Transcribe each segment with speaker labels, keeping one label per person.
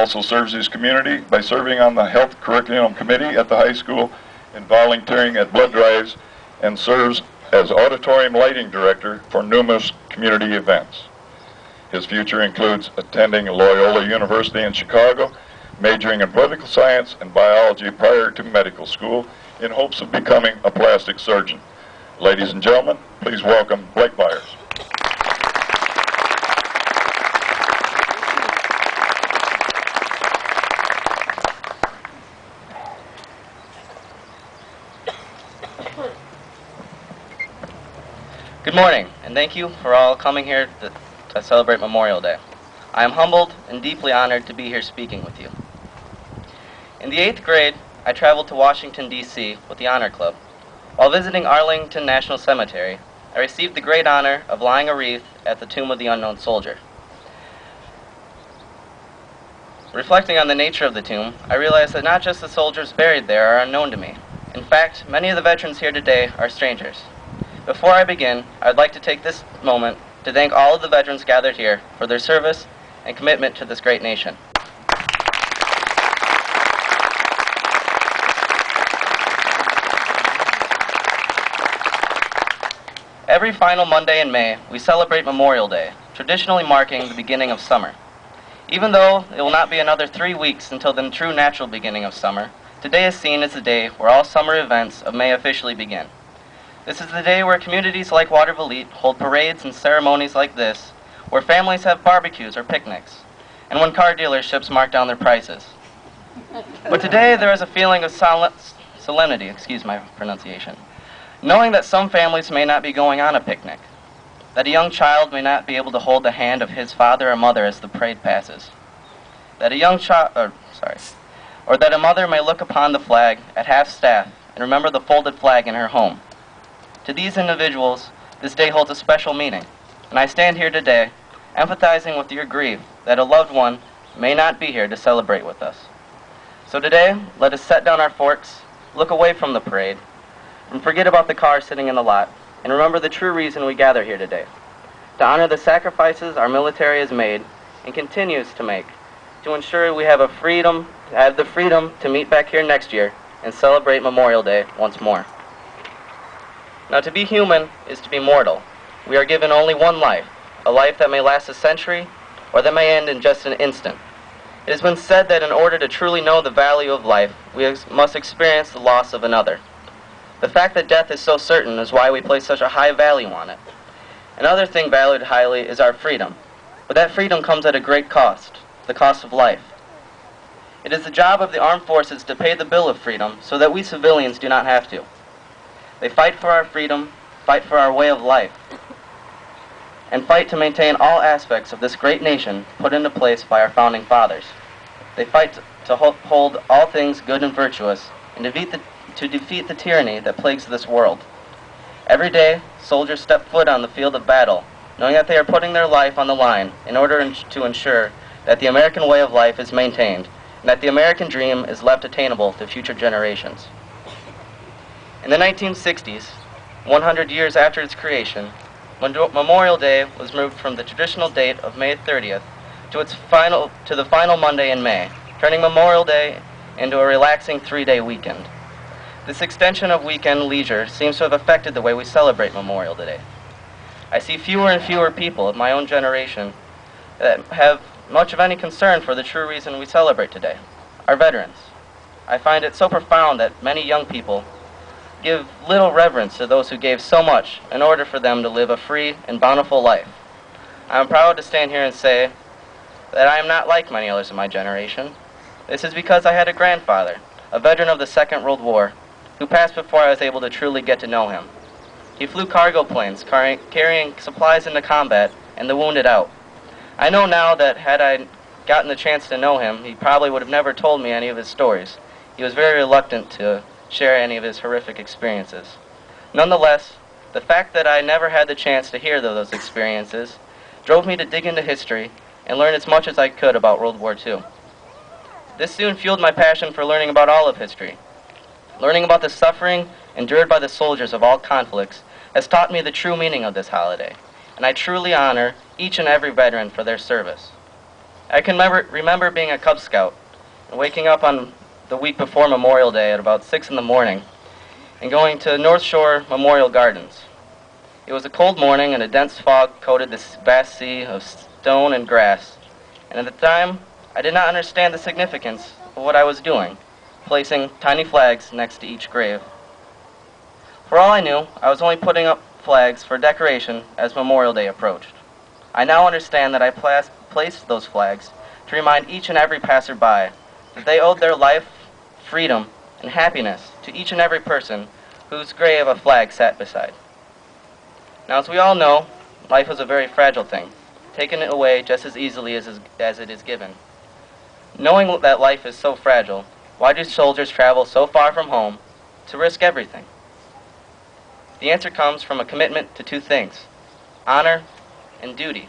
Speaker 1: also serves his community by serving on the Health Curriculum Committee at the high school and volunteering at blood drives, and serves as auditorium lighting director for numerous community events. His future includes attending Loyola University in Chicago, majoring in political science and biology prior to medical school, in hopes of becoming a plastic surgeon. Ladies and gentlemen, please welcome Blake Baiers.
Speaker 2: Good morning, and thank you for all coming here to celebrate Memorial Day. I am humbled and deeply honored to be here speaking with you. In the 8th grade, I traveled to Washington, D.C. with the Honor Club. While visiting Arlington National Cemetery, I received the great honor of laying a wreath at the tomb of the unknown soldier. Reflecting on the nature of the tomb, I realized that not just the soldiers buried there are unknown to me. In fact, many of the veterans here today are strangers. Before I begin, I'd like to take this moment to thank all of the veterans gathered here for their service and commitment to this great nation. Every final Monday in May, we celebrate Memorial Day, traditionally marking the beginning of summer. Even though it will not be another 3 weeks until the true natural beginning of summer, today is seen as the day where all summer events of May officially begin. This is the day where communities like Watervliet hold parades and ceremonies like this, where families have barbecues or picnics, and when car dealerships mark down their prices. But today there is a feeling of solemnity, excuse my pronunciation, knowing that some families may not be going on a picnic, that a young child may not be able to hold the hand of his father or mother as the parade passes, that or that a mother may look upon the flag at half-staff and remember the folded flag in her home. To these individuals, this day holds a special meaning, and I stand here today empathizing with your grief that a loved one may not be here to celebrate with us. So today, let us set down our forks, look away from the parade, and forget about the car sitting in the lot, and remember the true reason we gather here today, to honor the sacrifices our military has made and continues to make, to ensure we have the freedom to meet back here next year and celebrate Memorial Day once more. Now, to be human is to be mortal. We are given only one life, a life that may last a century or that may end in just an instant. It has been said that in order to truly know the value of life, we must experience the loss of another. The fact that death is so certain is why we place such a high value on it. Another thing valued highly is our freedom, but that freedom comes at a great cost, the cost of life. It is the job of the armed forces to pay the bill of freedom so that we civilians do not have to. They fight for our freedom, fight for our way of life, and fight to maintain all aspects of this great nation put into place by our founding fathers. They fight to hold all things good and virtuous and to defeat the tyranny that plagues this world. Every day, soldiers step foot on the field of battle, knowing that they are putting their life on the line in order to ensure that the American way of life is maintained and that the American dream is left attainable to future generations. In the 1960s, 100 years after its creation, Memorial Day was moved from the traditional date of May 30th to the final Monday in May, turning Memorial Day into a relaxing 3-day weekend. This extension of weekend leisure seems to have affected the way we celebrate Memorial Day. I see fewer and fewer people of my own generation that have much of any concern for the true reason we celebrate today, our veterans. I find it so profound that many young people give little reverence to those who gave so much in order for them to live a free and bountiful life. I am proud to stand here and say that I am not like many others of my generation. This is because I had a grandfather, a veteran of the Second World War, who passed before I was able to truly get to know him. He flew cargo planes carrying supplies into combat and the wounded out. I know now that had I gotten the chance to know him, he probably would have never told me any of his stories. He was very reluctant to share any of his horrific experiences. Nonetheless, the fact that I never had the chance to hear those experiences drove me to dig into history and learn as much as I could about World War II. This soon fueled my passion for learning about all of history. Learning about the suffering endured by the soldiers of all conflicts has taught me the true meaning of this holiday, and I truly honor each and every veteran for their service. I can remember being a Cub Scout and waking up on the week before Memorial Day at about 6 in the morning and going to North Shore Memorial Gardens. It was a cold morning and a dense fog coated this vast sea of stone and grass, and at the time I did not understand the significance of what I was doing, placing tiny flags next to each grave. For all I knew, I was only putting up flags for decoration as Memorial Day approached. I now understand that I placed those flags to remind each and every passerby that they owed their life, freedom, and happiness to each and every person whose grave a flag sat beside. Now, as we all know, life is a very fragile thing, taken away just as easily as it is given. Knowing that life is so fragile, why do soldiers travel so far from home to risk everything? The answer comes from a commitment to two things: honor and duty.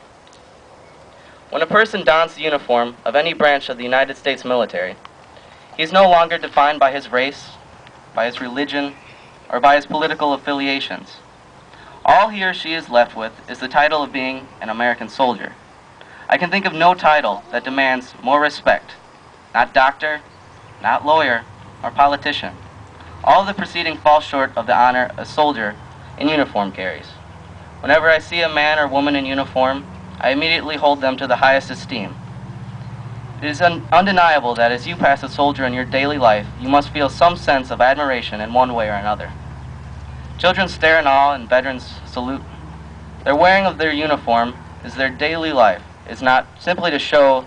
Speaker 2: When a person dons the uniform of any branch of the United States military, he is no longer defined by his race, by his religion, or by his political affiliations. All he or she is left with is the title of being an American soldier. I can think of no title that demands more respect. Not doctor, not lawyer, or politician. All of the preceding fall short of the honor a soldier in uniform carries. Whenever I see a man or woman in uniform, I immediately hold them to the highest esteem. It is undeniable that as you pass a soldier in your daily life, you must feel some sense of admiration in one way or another. Children stare in awe and veterans salute. Their wearing of their uniform is their daily life. It is not simply to show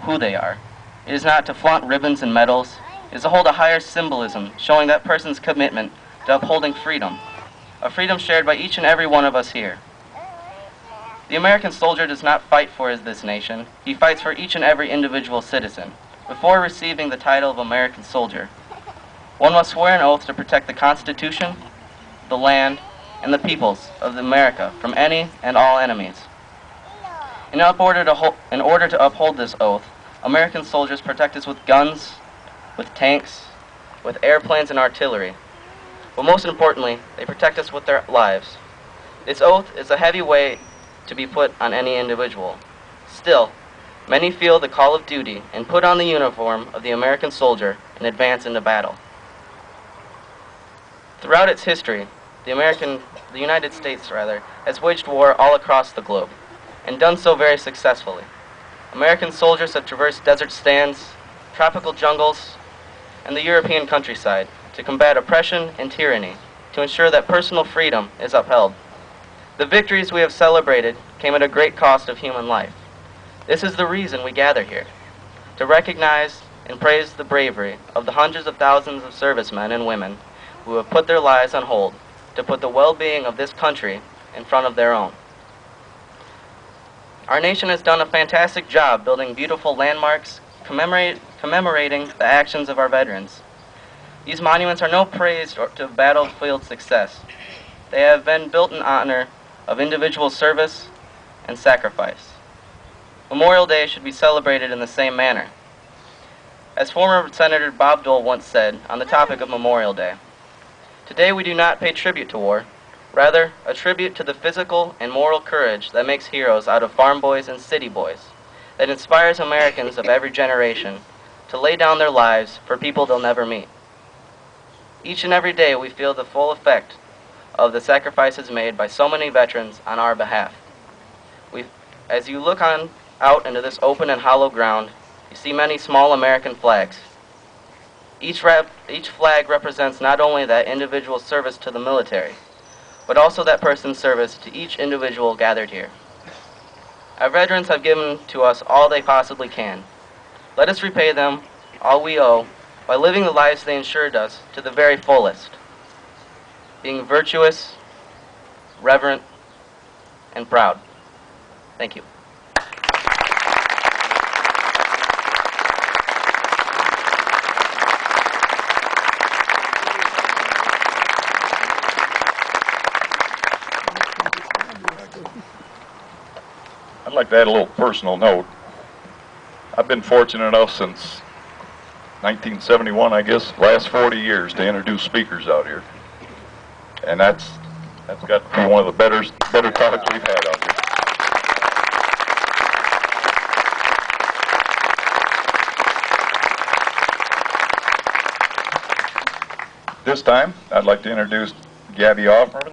Speaker 2: who they are. It is not to flaunt ribbons and medals. It is to hold a higher symbolism, showing that person's commitment to upholding freedom, a freedom shared by each and every one of us here. The American soldier does not fight for this nation. He fights for each and every individual citizen. Before receiving the title of American soldier, one must swear an oath to protect the Constitution, the land, and the peoples of America from any and all enemies. In order to uphold this oath, American soldiers protect us with guns, with tanks, with airplanes and artillery. But most importantly, they protect us with their lives. This oath is a heavy weight to be put on any individual. Still, many feel the call of duty and put on the uniform of the American soldier and advance into battle. Throughout its history, the United States has waged war all across the globe, and done so very successfully. American soldiers have traversed desert stands, tropical jungles, and the European countryside to combat oppression and tyranny, to ensure that personal freedom is upheld. The victories we have celebrated came at a great cost of human life. This is the reason we gather here, to recognize and praise the bravery of the hundreds of thousands of servicemen and women who have put their lives on hold to put the well-being of this country in front of their own. Our nation has done a fantastic job building beautiful landmarks commemorating the actions of our veterans. These monuments are no praise to battlefield success. They have been built in honor of individual service and sacrifice. Memorial Day should be celebrated in the same manner. As former Senator Bob Dole once said on the topic of Memorial Day, "Today we do not pay tribute to war, rather a tribute to the physical and moral courage that makes heroes out of farm boys and city boys, that inspires Americans of every generation to lay down their lives for people they'll never meet. Each and every day we feel the full effect of the sacrifices made by so many veterans on our behalf. As you look out into this open and hollow ground, you see many small American flags. Each flag represents not only that individual's service to the military, but also that person's service to each individual gathered here. Our veterans have given to us all they possibly can. Let us repay them all we owe by living the lives they ensured us to the very fullest, being virtuous, reverent, and proud." Thank you.
Speaker 1: I'd like to add a little personal note. I've been fortunate enough since 1971, I guess, last 40 years, to introduce speakers out here. And that's got to be one of the better talks we've had out here. This time, I'd like to introduce Gabby Offmer,